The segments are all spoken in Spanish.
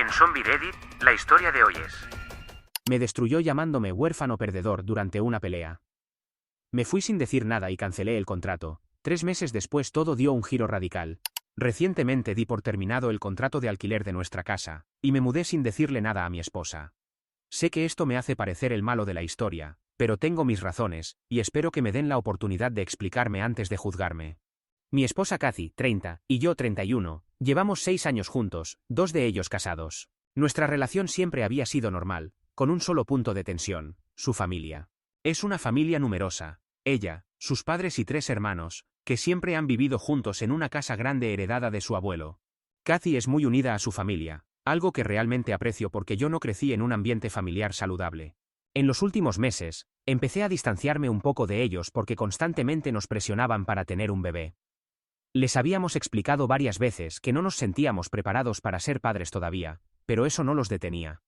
En Zombie Reddit, la historia de hoy es... Me destruyó llamándome huérfano perdedor durante una pelea. Me fui sin decir nada y cancelé el contrato. 3 meses después todo dio un giro radical. Recientemente di por terminado el contrato de alquiler de nuestra casa, y me mudé sin decirle nada a mi esposa. Sé que esto me hace parecer el malo de la historia, pero tengo mis razones, y espero que me den la oportunidad de explicarme antes de juzgarme. Mi esposa Kathy, 30, y yo 31, llevamos 6 años juntos, 2 de ellos casados. Nuestra relación siempre había sido normal, con un solo punto de tensión: su familia. Es una familia numerosa: ella, sus padres y 3 hermanos, que siempre han vivido juntos en una casa grande heredada de su abuelo. Kathy es muy unida a su familia, algo que realmente aprecio porque yo no crecí en un ambiente familiar saludable. En los últimos meses, empecé a distanciarme un poco de ellos porque constantemente nos presionaban para tener un bebé. Les habíamos explicado varias veces que no nos sentíamos preparados para ser padres todavía, pero eso no los detenía.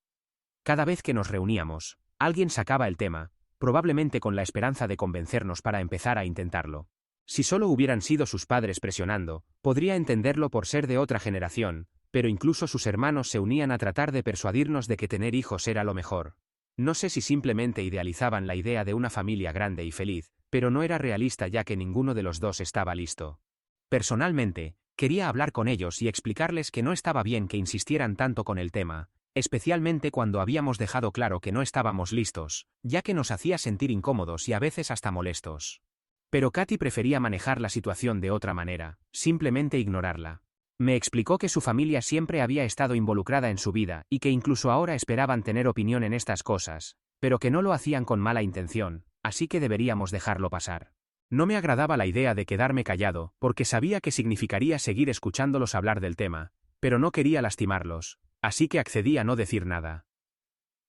Cada vez que nos reuníamos, alguien sacaba el tema, probablemente con la esperanza de convencernos para empezar a intentarlo. Si solo hubieran sido sus padres presionando, podría entenderlo por ser de otra generación, pero incluso sus hermanos se unían a tratar de persuadirnos de que tener hijos era lo mejor. No sé si simplemente idealizaban la idea de una familia grande y feliz, pero no era realista ya que ninguno de los dos estaba listo. Personalmente, quería hablar con ellos y explicarles que no estaba bien que insistieran tanto con el tema, especialmente cuando habíamos dejado claro que no estábamos listos, ya que nos hacía sentir incómodos y a veces hasta molestos. Pero Kathy prefería manejar la situación de otra manera, simplemente ignorarla. Me explicó que su familia siempre había estado involucrada en su vida y que incluso ahora esperaban tener opinión en estas cosas, pero que no lo hacían con mala intención, así que deberíamos dejarlo pasar. No me agradaba la idea de quedarme callado, porque sabía que significaría seguir escuchándolos hablar del tema, pero no quería lastimarlos, así que accedí a no decir nada.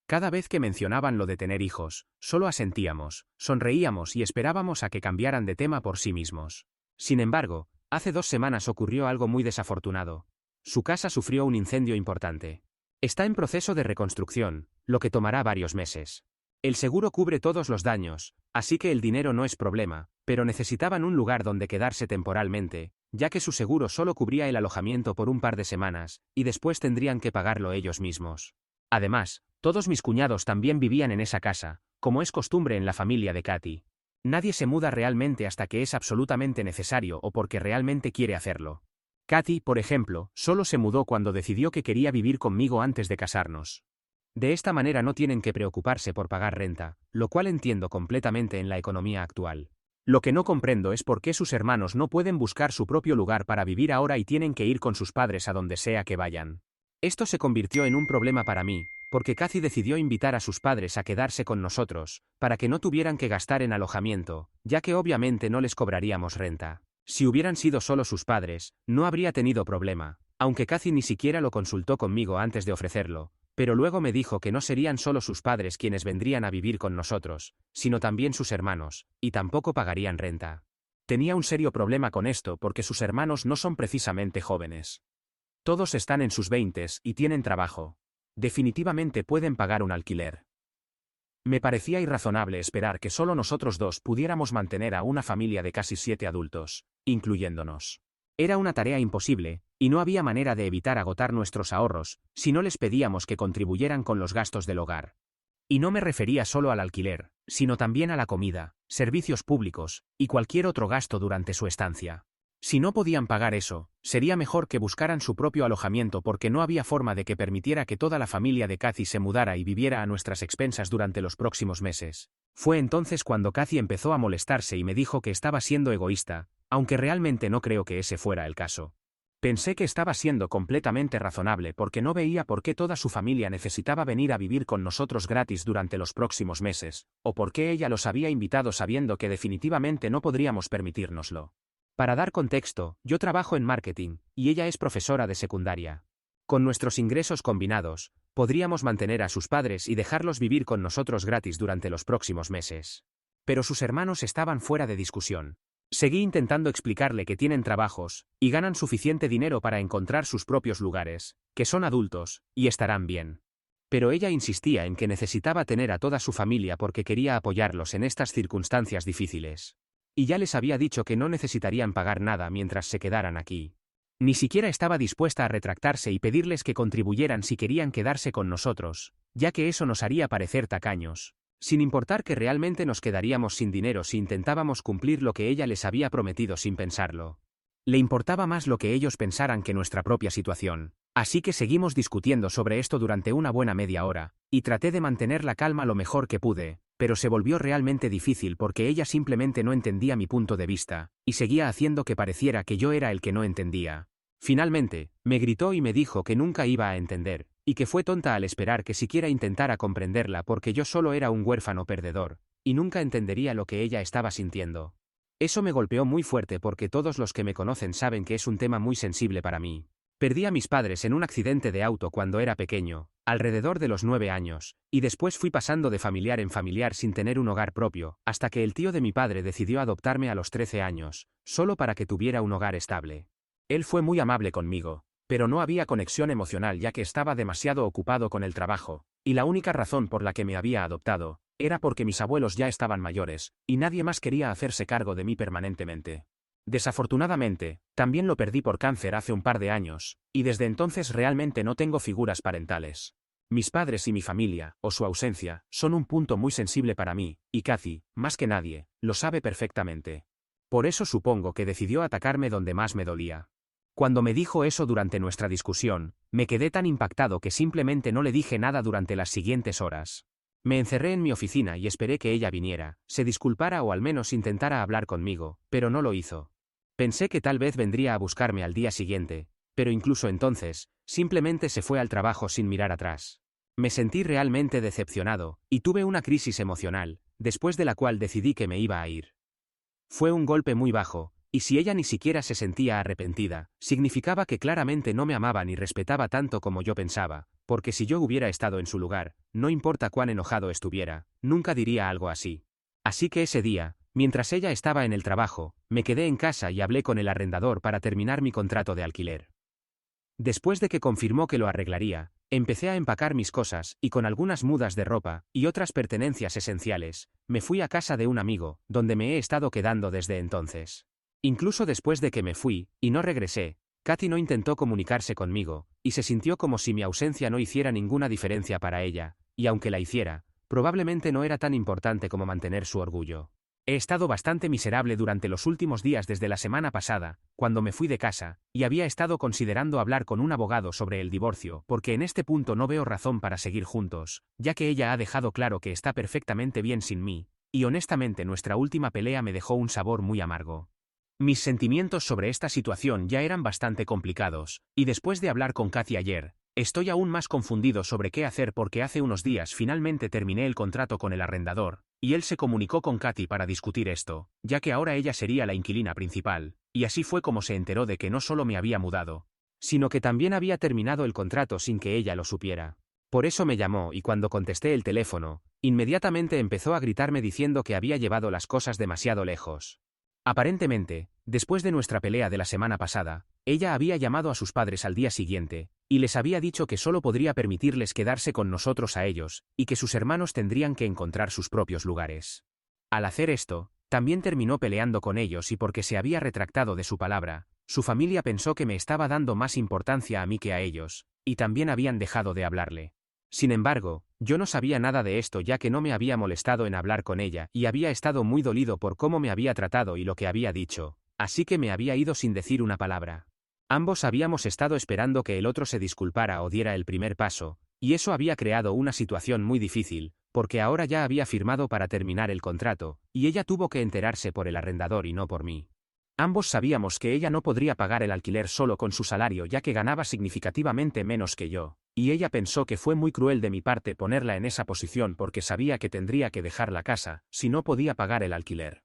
Cada vez que mencionaban lo de tener hijos, solo asentíamos, sonreíamos y esperábamos a que cambiaran de tema por sí mismos. Sin embargo, hace 2 semanas ocurrió algo muy desafortunado. Su casa sufrió un incendio importante. Está en proceso de reconstrucción, lo que tomará varios meses. El seguro cubre todos los daños, así que el dinero no es problema, pero necesitaban un lugar donde quedarse temporalmente, ya que su seguro solo cubría el alojamiento por un par de semanas, y después tendrían que pagarlo ellos mismos. Además, todos mis cuñados también vivían en esa casa, como es costumbre en la familia de Kathy. Nadie se muda realmente hasta que es absolutamente necesario o porque realmente quiere hacerlo. Kathy, por ejemplo, solo se mudó cuando decidió que quería vivir conmigo antes de casarnos. De esta manera no tienen que preocuparse por pagar renta, lo cual entiendo completamente en la economía actual. Lo que no comprendo es por qué sus hermanos no pueden buscar su propio lugar para vivir ahora y tienen que ir con sus padres a donde sea que vayan. Esto se convirtió en un problema para mí, porque Kathy decidió invitar a sus padres a quedarse con nosotros, para que no tuvieran que gastar en alojamiento, ya que obviamente no les cobraríamos renta. Si hubieran sido solo sus padres, no habría tenido problema, aunque Kathy ni siquiera lo consultó conmigo antes de ofrecerlo, pero luego me dijo que no serían solo sus padres quienes vendrían a vivir con nosotros, sino también sus hermanos, y tampoco pagarían renta. Tenía un serio problema con esto porque sus hermanos no son precisamente jóvenes. Todos están en sus 20s y tienen trabajo. Definitivamente pueden pagar un alquiler. Me parecía irrazonable esperar que solo nosotros 2 pudiéramos mantener a una familia de casi 7 adultos, incluyéndonos. Era una tarea imposible, y no había manera de evitar agotar nuestros ahorros si no les pedíamos que contribuyeran con los gastos del hogar. Y no me refería solo al alquiler, sino también a la comida, servicios públicos, y cualquier otro gasto durante su estancia. Si no podían pagar eso, sería mejor que buscaran su propio alojamiento porque no había forma de que permitiera que toda la familia de Kathy se mudara y viviera a nuestras expensas durante los próximos meses. Fue entonces cuando Kathy empezó a molestarse y me dijo que estaba siendo egoísta, aunque realmente no creo que ese fuera el caso. Pensé que estaba siendo completamente razonable porque no veía por qué toda su familia necesitaba venir a vivir con nosotros gratis durante los próximos meses, o por qué ella los había invitado sabiendo que definitivamente no podríamos permitírnoslo. Para dar contexto, yo trabajo en marketing, y ella es profesora de secundaria. Con nuestros ingresos combinados, podríamos mantener a sus padres y dejarlos vivir con nosotros gratis durante los próximos meses. Pero sus hermanos estaban fuera de discusión. Seguí intentando explicarle que tienen trabajos, y ganan suficiente dinero para encontrar sus propios lugares, que son adultos, y estarán bien. Pero ella insistía en que necesitaba tener a toda su familia porque quería apoyarlos en estas circunstancias difíciles. Y ya les había dicho que no necesitarían pagar nada mientras se quedaran aquí. Ni siquiera estaba dispuesta a retractarse y pedirles que contribuyeran si querían quedarse con nosotros, ya que eso nos haría parecer tacaños, sin importar que realmente nos quedaríamos sin dinero si intentábamos cumplir lo que ella les había prometido sin pensarlo. Le importaba más lo que ellos pensaran que nuestra propia situación. Así que seguimos discutiendo sobre esto durante una buena media hora, y traté de mantener la calma lo mejor que pude, pero se volvió realmente difícil porque ella simplemente no entendía mi punto de vista, y seguía haciendo que pareciera que yo era el que no entendía. Finalmente, me gritó y me dijo que nunca iba a entender, y que fue tonta al esperar que siquiera intentara comprenderla porque yo solo era un huérfano perdedor, y nunca entendería lo que ella estaba sintiendo. Eso me golpeó muy fuerte porque todos los que me conocen saben que es un tema muy sensible para mí. Perdí a mis padres en un accidente de auto cuando era pequeño, alrededor de los 9 años, y después fui pasando de familiar en familiar sin tener un hogar propio, hasta que el tío de mi padre decidió adoptarme a los 13 años, solo para que tuviera un hogar estable. Él fue muy amable conmigo, pero no había conexión emocional ya que estaba demasiado ocupado con el trabajo, y la única razón por la que me había adoptado era porque mis abuelos ya estaban mayores, y nadie más quería hacerse cargo de mí permanentemente. Desafortunadamente, también lo perdí por cáncer hace un par de años, y desde entonces realmente no tengo figuras parentales. Mis padres y mi familia, o su ausencia, son un punto muy sensible para mí, y Kathy, más que nadie, lo sabe perfectamente. Por eso supongo que decidió atacarme donde más me dolía. Cuando me dijo eso durante nuestra discusión, me quedé tan impactado que simplemente no le dije nada durante las siguientes horas. Me encerré en mi oficina y esperé que ella viniera, se disculpara o al menos intentara hablar conmigo, pero no lo hizo. Pensé que tal vez vendría a buscarme al día siguiente, pero incluso entonces, simplemente se fue al trabajo sin mirar atrás. Me sentí realmente decepcionado, y tuve una crisis emocional, después de la cual decidí que me iba a ir. Fue un golpe muy bajo, y si ella ni siquiera se sentía arrepentida, significaba que claramente no me amaba ni respetaba tanto como yo pensaba, porque si yo hubiera estado en su lugar, no importa cuán enojado estuviera, nunca diría algo así. Así que ese día, mientras ella estaba en el trabajo, me quedé en casa y hablé con el arrendador para terminar mi contrato de alquiler. Después de que confirmó que lo arreglaría, empecé a empacar mis cosas y con algunas mudas de ropa y otras pertenencias esenciales, me fui a casa de un amigo, donde me he estado quedando desde entonces. Incluso después de que me fui, y no regresé, Kathy no intentó comunicarse conmigo, y se sintió como si mi ausencia no hiciera ninguna diferencia para ella, y aunque la hiciera, probablemente no era tan importante como mantener su orgullo. He estado bastante miserable durante los últimos días desde la semana pasada, cuando me fui de casa, y había estado considerando hablar con un abogado sobre el divorcio, porque en este punto no veo razón para seguir juntos, ya que ella ha dejado claro que está perfectamente bien sin mí, y honestamente nuestra última pelea me dejó un sabor muy amargo. Mis sentimientos sobre esta situación ya eran bastante complicados, y después de hablar con Kathy ayer, estoy aún más confundido sobre qué hacer porque hace unos días finalmente terminé el contrato con el arrendador, y él se comunicó con Kathy para discutir esto, ya que ahora ella sería la inquilina principal, y así fue como se enteró de que no solo me había mudado, sino que también había terminado el contrato sin que ella lo supiera. Por eso me llamó y cuando contesté el teléfono, inmediatamente empezó a gritarme diciendo que había llevado las cosas demasiado lejos. Aparentemente, después de nuestra pelea de la semana pasada, ella había llamado a sus padres al día siguiente, y les había dicho que solo podría permitirles quedarse con nosotros a ellos, y que sus hermanos tendrían que encontrar sus propios lugares. Al hacer esto, también terminó peleando con ellos y porque se había retractado de su palabra, su familia pensó que me estaba dando más importancia a mí que a ellos, y también habían dejado de hablarle. Sin embargo, yo no sabía nada de esto ya que no me había molestado en hablar con ella y había estado muy dolido por cómo me había tratado y lo que había dicho, así que me había ido sin decir una palabra. Ambos habíamos estado esperando que el otro se disculpara o diera el primer paso, y eso había creado una situación muy difícil, porque ahora ya había firmado para terminar el contrato, y ella tuvo que enterarse por el arrendador y no por mí. Ambos sabíamos que ella no podría pagar el alquiler solo con su salario ya que ganaba significativamente menos que yo, y ella pensó que fue muy cruel de mi parte ponerla en esa posición porque sabía que tendría que dejar la casa, si no podía pagar el alquiler.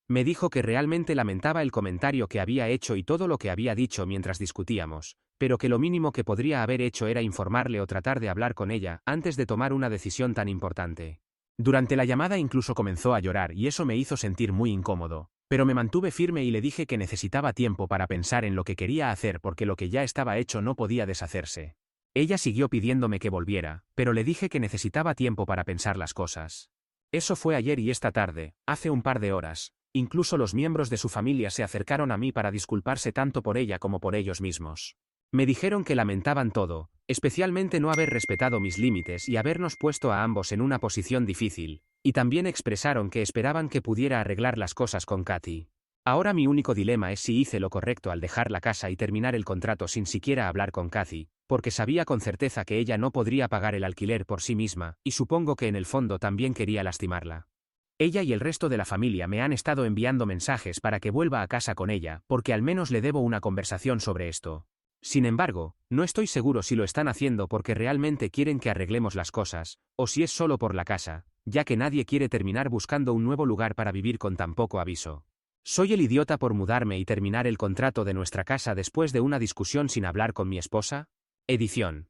Me dijo que realmente lamentaba el comentario que había hecho y todo lo que había dicho mientras discutíamos, pero que lo mínimo que podría haber hecho era informarle o tratar de hablar con ella antes de tomar una decisión tan importante. Durante la llamada incluso comenzó a llorar y eso me hizo sentir muy incómodo. Pero me mantuve firme y le dije que necesitaba tiempo para pensar en lo que quería hacer porque lo que ya estaba hecho no podía deshacerse. Ella siguió pidiéndome que volviera, pero le dije que necesitaba tiempo para pensar las cosas. Eso fue ayer y esta tarde, hace un par de horas, Incluso los miembros de su familia se acercaron a mí para disculparse tanto por ella como por ellos mismos. Me dijeron que lamentaban todo, especialmente no haber respetado mis límites y habernos puesto a ambos en una posición difícil, y también expresaron que esperaban que pudiera arreglar las cosas con Katy. Ahora mi único dilema es si hice lo correcto al dejar la casa y terminar el contrato sin siquiera hablar con Katy, porque sabía con certeza que ella no podría pagar el alquiler por sí misma, y supongo que en el fondo también quería lastimarla. Ella y el resto de la familia me han estado enviando mensajes para que vuelva a casa con ella, porque al menos le debo una conversación sobre esto. Sin embargo, no estoy seguro si lo están haciendo porque realmente quieren que arreglemos las cosas, o si es solo por la casa, ya que nadie quiere terminar buscando un nuevo lugar para vivir con tan poco aviso. Soy el idiota por mudarme y terminar el contrato de nuestra casa después de una discusión sin hablar con mi esposa. Edición.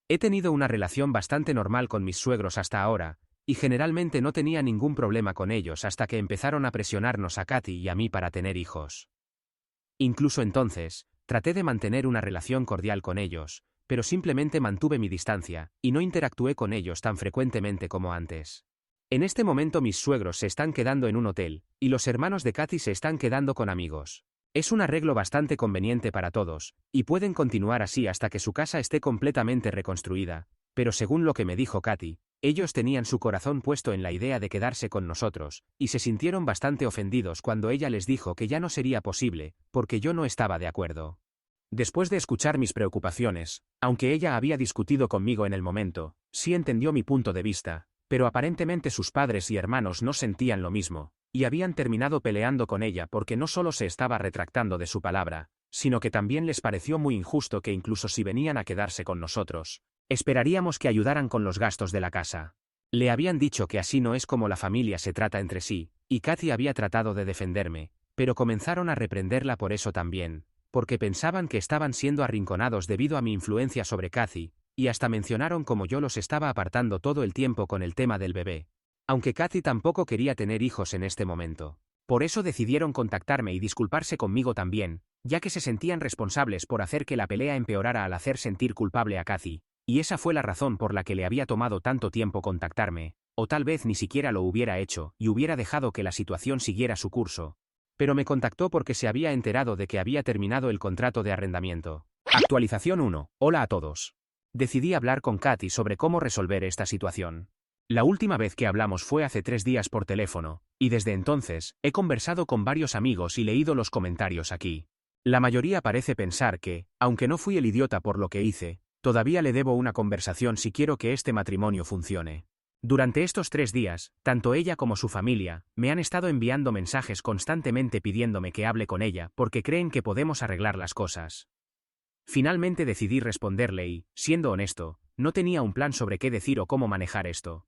He tenido una relación bastante normal con mis suegros hasta ahora, y generalmente no tenía ningún problema con ellos hasta que empezaron a presionarnos a Katy y a mí para tener hijos. Incluso entonces, traté de mantener una relación cordial con ellos, pero simplemente mantuve mi distancia, y no interactué con ellos tan frecuentemente como antes. En este momento mis suegros se están quedando en un hotel, y los hermanos de Katy se están quedando con amigos. Es un arreglo bastante conveniente para todos, y pueden continuar así hasta que su casa esté completamente reconstruida, pero según lo que me dijo Katy, ellos tenían su corazón puesto en la idea de quedarse con nosotros, y se sintieron bastante ofendidos cuando ella les dijo que ya no sería posible, porque yo no estaba de acuerdo. Después de escuchar mis preocupaciones, aunque ella había discutido conmigo en el momento, sí entendió mi punto de vista, pero aparentemente sus padres y hermanos no sentían lo mismo, y habían terminado peleando con ella porque no solo se estaba retractando de su palabra, sino que también les pareció muy injusto que incluso si venían a quedarse con nosotros, esperaríamos que ayudaran con los gastos de la casa. Le habían dicho que así no es como la familia se trata entre sí, y Katy había tratado de defenderme, pero comenzaron a reprenderla por eso también, porque pensaban que estaban siendo arrinconados debido a mi influencia sobre Katy, y hasta mencionaron cómo yo los estaba apartando todo el tiempo con el tema del bebé. Aunque Katy tampoco quería tener hijos en este momento. Por eso decidieron contactarme y disculparse conmigo también, ya que se sentían responsables por hacer que la pelea empeorara al hacer sentir culpable a Katy, y esa fue la razón por la que le había tomado tanto tiempo contactarme, o tal vez ni siquiera lo hubiera hecho y hubiera dejado que la situación siguiera su curso. Pero me contactó porque se había enterado de que había terminado el contrato de arrendamiento. Actualización 1. Hola a todos. Decidí hablar con Katy sobre cómo resolver esta situación. La última vez que hablamos fue hace 3 días por teléfono, y desde entonces, he conversado con varios amigos y leído los comentarios aquí. La mayoría parece pensar que, aunque no fui el idiota por lo que hice, todavía le debo una conversación si quiero que este matrimonio funcione. Durante estos 3 días, tanto ella como su familia, me han estado enviando mensajes constantemente pidiéndome que hable con ella porque creen que podemos arreglar las cosas. Finalmente decidí responderle y, siendo honesto, no tenía un plan sobre qué decir o cómo manejar esto.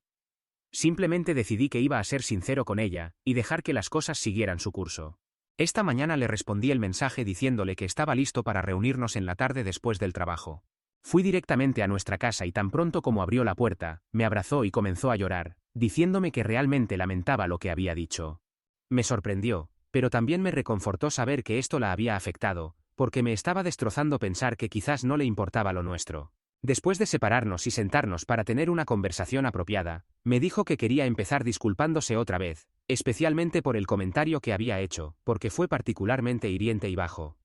Simplemente decidí que iba a ser sincero con ella, y dejar que las cosas siguieran su curso. Esta mañana le respondí el mensaje diciéndole que estaba listo para reunirnos en la tarde después del trabajo. Fui directamente a nuestra casa y tan pronto como abrió la puerta, me abrazó y comenzó a llorar, diciéndome que realmente lamentaba lo que había dicho. Me sorprendió, pero también me reconfortó saber que esto la había afectado, porque me estaba destrozando pensar que quizás no le importaba lo nuestro. Después de separarnos y sentarnos para tener una conversación apropiada, me dijo que quería empezar disculpándose otra vez, especialmente por el comentario que había hecho, porque fue particularmente hiriente y bajo.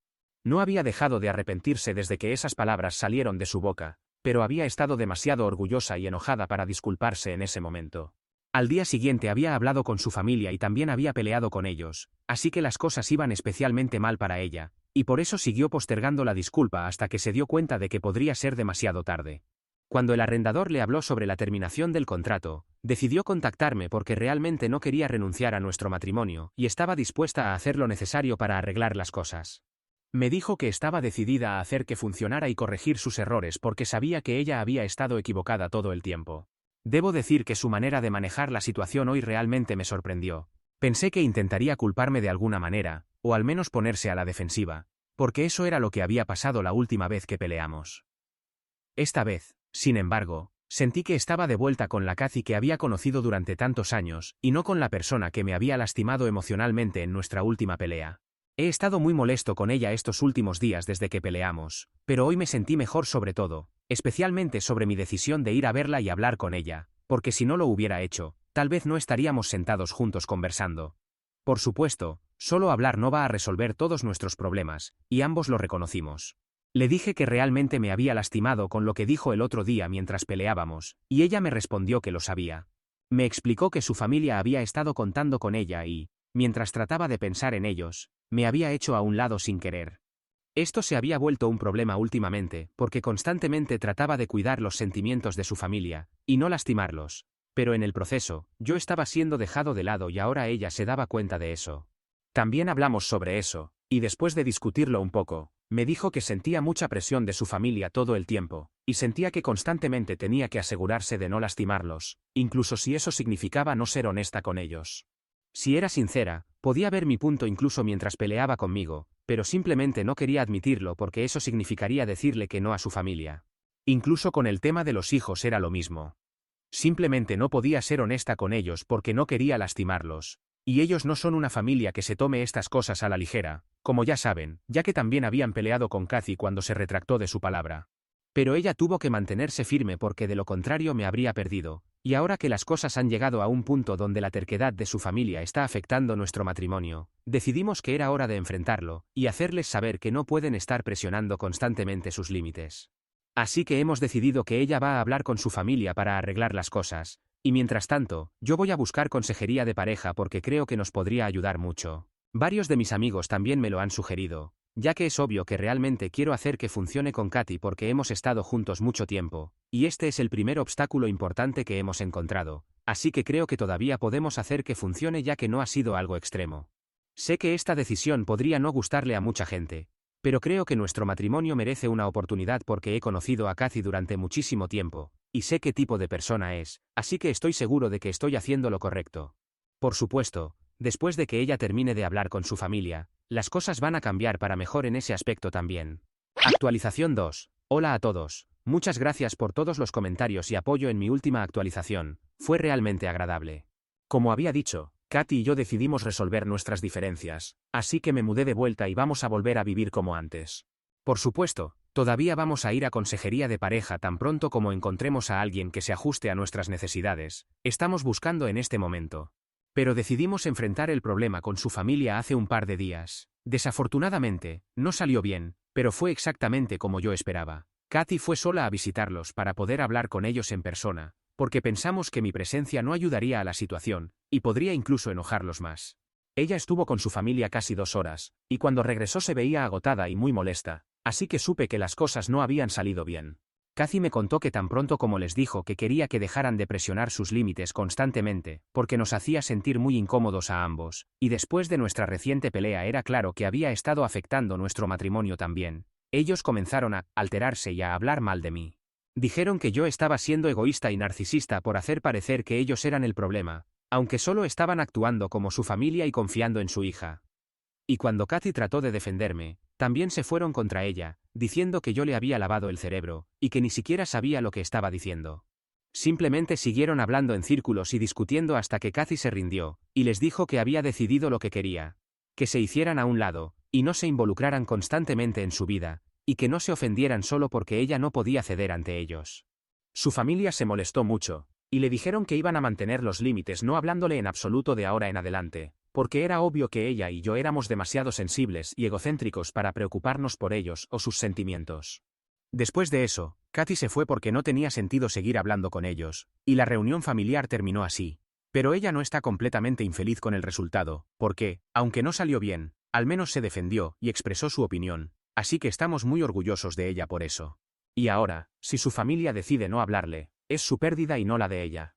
No había dejado de arrepentirse desde que esas palabras salieron de su boca, pero había estado demasiado orgullosa y enojada para disculparse en ese momento. Al día siguiente había hablado con su familia y también había peleado con ellos, así que las cosas iban especialmente mal para ella, y por eso siguió postergando la disculpa hasta que se dio cuenta de que podría ser demasiado tarde. Cuando el arrendador le habló sobre la terminación del contrato, decidió contactarme porque realmente no quería renunciar a nuestro matrimonio y estaba dispuesta a hacer lo necesario para arreglar las cosas. Me dijo que estaba decidida a hacer que funcionara y corregir sus errores porque sabía que ella había estado equivocada todo el tiempo. Debo decir que su manera de manejar la situación hoy realmente me sorprendió. Pensé que intentaría culparme de alguna manera, o al menos ponerse a la defensiva, porque eso era lo que había pasado la última vez que peleamos. Esta vez, sin embargo, sentí que estaba de vuelta con la Katy que había conocido durante tantos años, y no con la persona que me había lastimado emocionalmente en nuestra última pelea. He estado muy molesto con ella estos últimos días desde que peleamos, pero hoy me sentí mejor sobre todo, especialmente sobre mi decisión de ir a verla y hablar con ella, porque si no lo hubiera hecho, tal vez no estaríamos sentados juntos conversando. Por supuesto, solo hablar no va a resolver todos nuestros problemas, y ambos lo reconocimos. Le dije que realmente me había lastimado con lo que dijo el otro día mientras peleábamos, y ella me respondió que lo sabía. Me explicó que su familia había estado contando con ella y, mientras trataba de pensar en ellos, me había hecho a un lado sin querer. Esto se había vuelto un problema últimamente, porque constantemente trataba de cuidar los sentimientos de su familia, y no lastimarlos. Pero en el proceso, yo estaba siendo dejado de lado y ahora ella se daba cuenta de eso. También hablamos sobre eso, y después de discutirlo un poco, me dijo que sentía mucha presión de su familia todo el tiempo, y sentía que constantemente tenía que asegurarse de no lastimarlos, incluso si eso significaba no ser honesta con ellos. Si era sincera, podía ver mi punto incluso mientras peleaba conmigo, pero simplemente no quería admitirlo porque eso significaría decirle que no a su familia. Incluso con el tema de los hijos era lo mismo. Simplemente no podía ser honesta con ellos porque no quería lastimarlos. Y ellos no son una familia que se tome estas cosas a la ligera, como ya saben, ya que también habían peleado con Kathy cuando se retractó de su palabra. Pero ella tuvo que mantenerse firme porque de lo contrario me habría perdido, y ahora que las cosas han llegado a un punto donde la terquedad de su familia está afectando nuestro matrimonio, decidimos que era hora de enfrentarlo, y hacerles saber que no pueden estar presionando constantemente sus límites. Así que hemos decidido que ella va a hablar con su familia para arreglar las cosas, y mientras tanto, yo voy a buscar consejería de pareja porque creo que nos podría ayudar mucho. Varios de mis amigos también me lo han sugerido, ya que es obvio que realmente quiero hacer que funcione con Kathy porque hemos estado juntos mucho tiempo, y este es el primer obstáculo importante que hemos encontrado, así que creo que todavía podemos hacer que funcione ya que no ha sido algo extremo. Sé que esta decisión podría no gustarle a mucha gente, pero creo que nuestro matrimonio merece una oportunidad porque he conocido a Kathy durante muchísimo tiempo, y sé qué tipo de persona es, así que estoy seguro de que estoy haciendo lo correcto. Por supuesto, después de que ella termine de hablar con su familia, las cosas van a cambiar para mejor en ese aspecto también. Actualización 2. Hola a todos, muchas gracias por todos los comentarios y apoyo en mi última actualización, fue realmente agradable. Como había dicho, Kathy y yo decidimos resolver nuestras diferencias, así que me mudé de vuelta y vamos a volver a vivir como antes. Por supuesto, todavía vamos a ir a consejería de pareja tan pronto como encontremos a alguien que se ajuste a nuestras necesidades, estamos buscando en este momento. Pero decidimos enfrentar el problema con su familia hace un par de días. Desafortunadamente, no salió bien, pero fue exactamente como yo esperaba. Kathy fue sola a visitarlos para poder hablar con ellos en persona, porque pensamos que mi presencia no ayudaría a la situación, y podría incluso enojarlos más. Ella estuvo con su familia casi 2 horas, y cuando regresó se veía agotada y muy molesta, así que supe que las cosas no habían salido bien. Kathy me contó que tan pronto como les dijo que quería que dejaran de presionar sus límites constantemente, porque nos hacía sentir muy incómodos a ambos, y después de nuestra reciente pelea era claro que había estado afectando nuestro matrimonio también. Ellos comenzaron a alterarse y a hablar mal de mí. Dijeron que yo estaba siendo egoísta y narcisista por hacer parecer que ellos eran el problema, aunque solo estaban actuando como su familia y confiando en su hija. Y cuando Kathy trató de defenderme, también se fueron contra ella, diciendo que yo le había lavado el cerebro, y que ni siquiera sabía lo que estaba diciendo. Simplemente siguieron hablando en círculos y discutiendo hasta que Kathy se rindió, y les dijo que había decidido lo que quería. Que se hicieran a un lado, y no se involucraran constantemente en su vida, y que no se ofendieran solo porque ella no podía ceder ante ellos. Su familia se molestó mucho, y le dijeron que iban a mantener los límites no hablándole en absoluto de ahora en adelante, porque era obvio que ella y yo éramos demasiado sensibles y egocéntricos para preocuparnos por ellos o sus sentimientos. Después de eso, Kathy se fue porque no tenía sentido seguir hablando con ellos, y la reunión familiar terminó así. Pero ella no está completamente infeliz con el resultado, porque, aunque no salió bien, al menos se defendió y expresó su opinión, así que estamos muy orgullosos de ella por eso. Y ahora, si su familia decide no hablarle, es su pérdida y no la de ella.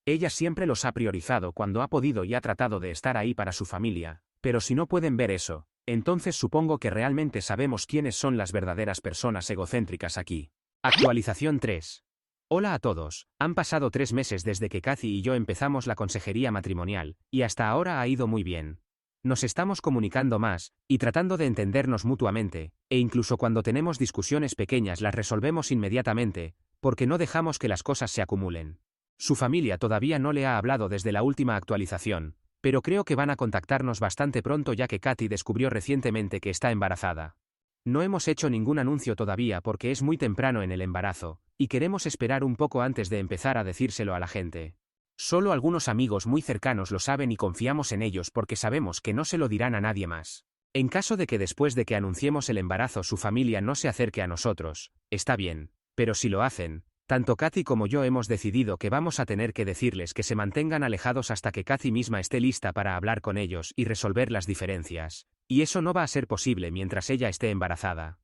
Ella siempre los ha priorizado cuando ha podido y ha tratado de estar ahí para su familia, pero si no pueden ver eso, entonces supongo que realmente sabemos quiénes son las verdaderas personas egocéntricas aquí. Actualización 3. Hola a todos, han pasado 3 meses desde que Kathy y yo empezamos la consejería matrimonial, y hasta ahora ha ido muy bien. Nos estamos comunicando más, y tratando de entendernos mutuamente, e incluso cuando tenemos discusiones pequeñas las resolvemos inmediatamente, porque no dejamos que las cosas se acumulen. Su familia todavía no le ha hablado desde la última actualización, pero creo que van a contactarnos bastante pronto ya que Kathy descubrió recientemente que está embarazada. No hemos hecho ningún anuncio todavía porque es muy temprano en el embarazo, y queremos esperar un poco antes de empezar a decírselo a la gente. Solo algunos amigos muy cercanos lo saben y confiamos en ellos porque sabemos que no se lo dirán a nadie más. En caso de que después de que anunciemos el embarazo su familia no se acerque a nosotros, está bien, pero si lo hacen, tanto Kathy como yo hemos decidido que vamos a tener que decirles que se mantengan alejados hasta que Kathy misma esté lista para hablar con ellos y resolver las diferencias, y eso no va a ser posible mientras ella esté embarazada.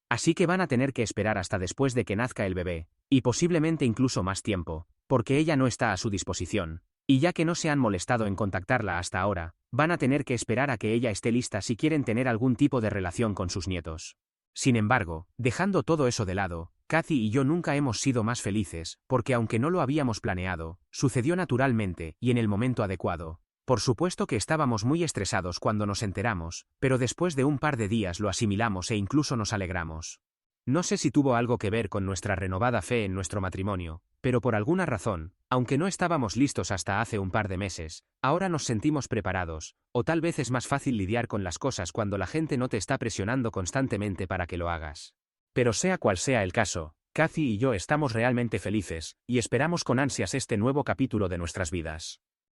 Así que van a tener que esperar hasta después de que nazca el bebé, y posiblemente incluso más tiempo, porque ella no está a su disposición, y ya que no se han molestado en contactarla hasta ahora, van a tener que esperar a que ella esté lista si quieren tener algún tipo de relación con sus nietos. Sin embargo, dejando todo eso de lado, Kathy y yo nunca hemos sido más felices, porque aunque no lo habíamos planeado, sucedió naturalmente y en el momento adecuado. Por supuesto que estábamos muy estresados cuando nos enteramos, pero después de un par de días lo asimilamos e incluso nos alegramos. No sé si tuvo algo que ver con nuestra renovada fe en nuestro matrimonio, pero por alguna razón, aunque no estábamos listos hasta hace un par de meses, ahora nos sentimos preparados, o tal vez es más fácil lidiar con las cosas cuando la gente no te está presionando constantemente para que lo hagas. Pero sea cual sea el caso, Kathy y yo estamos realmente felices, y esperamos con ansias este nuevo capítulo de nuestras vidas.